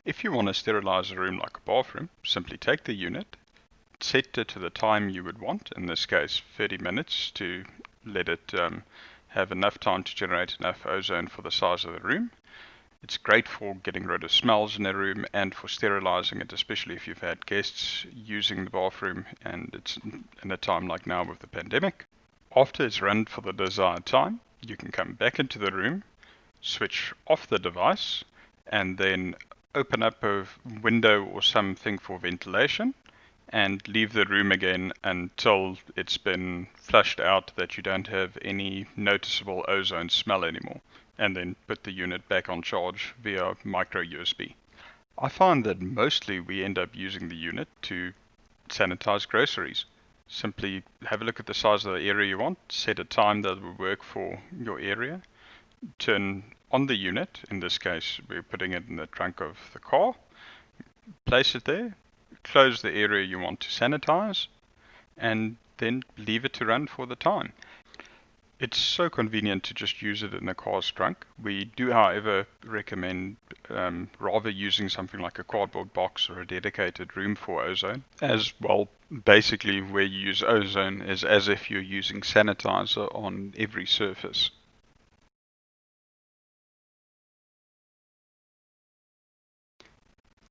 If you want to sterilize a room like a bathroom, simply take the unit, set it to the time you would want, in this case 30 minutes, to let it have enough time to generate enough ozone for the size of the room. It's great for getting rid of smells in a room and for sterilizing it, especially if you've had guests using the bathroom and it's in a time like now with the pandemic. After it's run for the desired time, you can come back into the room, switch off the device, and then open up a window or something for ventilation and leave the room again until it's been flushed out that you don't have any noticeable ozone smell anymore, and then put the unit back on charge via micro USB. I find that mostly we end up using the unit to sanitize groceries. Simply have a look at the size of the area you want, set a time that will work for your area, turn on the unit. In this case, we're putting it in the trunk of the car, place it there, close the area you want to sanitize, and then leave it to run for the time. It's so convenient to just use it in the car's trunk. We do, however, recommend rather using something like a cardboard box or a dedicated room for ozone. As well, basically where you use ozone is as if you're using sanitizer on every surface.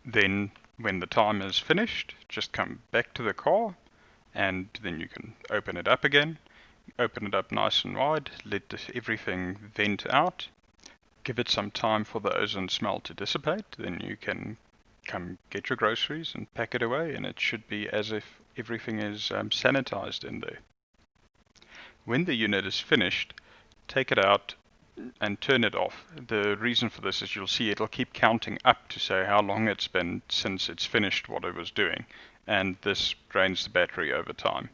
Then when the time is finished, just come back to the car and then you can open it up again. Open it up nice and wide, let everything vent out, give it some time for the ozone smell to dissipate, then you can come get your groceries and pack it away, and it should be as if everything is sanitized in there. When the unit is finished, take it out and turn it off. The reason for this is you'll see it'll keep counting up to say how long it's been since it's finished what it was doing, and this drains the battery over time.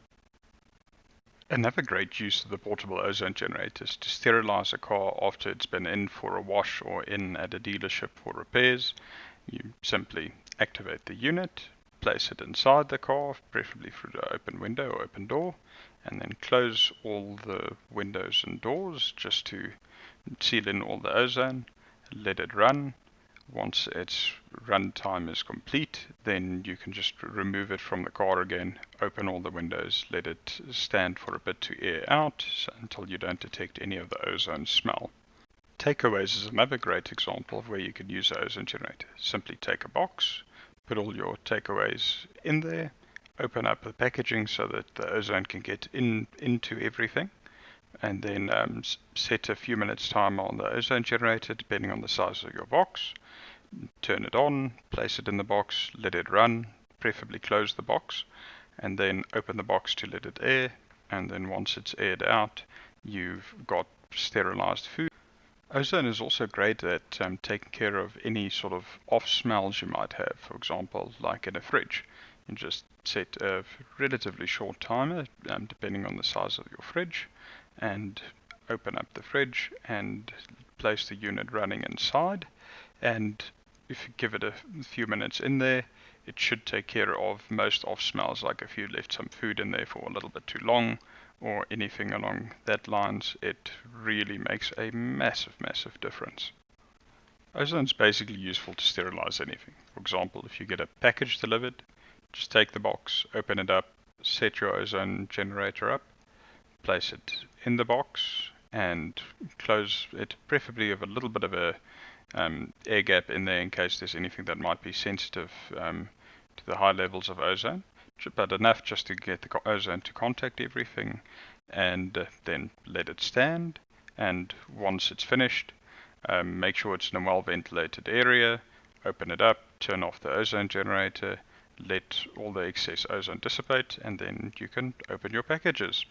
Another great use of the portable ozone generator is to sterilize a car after it's been in for a wash or in at a dealership for repairs. You simply activate the unit, place it inside the car, preferably through the open window or open door, and then close all the windows and doors just to seal in all the ozone, let it run. Once its run time is complete, then you can just remove it from the car again, open all the windows, let it stand for a bit to air out until you don't detect any of the ozone smell. Takeaways is another great example of where you can use an ozone generator. Simply take a box, put all your takeaways in there, open up the packaging so that the ozone can get into everything, and then set a few minutes timer on the ozone generator depending on the size of your box. Turn it on, place it in the box, let it run, preferably close the box, and then open the box to let it air, and then once it's aired out, you've got sterilized food. Ozone is also great at taking care of any sort of off smells you might have, for example, like in a fridge. You just set a relatively short timer, depending on the size of your fridge, and open up the fridge and place the unit running inside, and if you give it a few minutes in there, it should take care of most off smells, like if you left some food in there for a little bit too long or anything along that lines. It really makes a massive difference. Ozone is basically useful to sterilize anything. For example, if you get a package delivered, just take the box, open it up, set your ozone generator up, place it in the box and close it, preferably with a little bit of a air gap in there in case there's anything that might be sensitive to the high levels of ozone, but enough just to get the ozone to contact everything, and then let it stand. And once it's finished, make sure it's in a well ventilated area, open it up, turn off the ozone generator, let all the excess ozone dissipate, and then you can open your packages.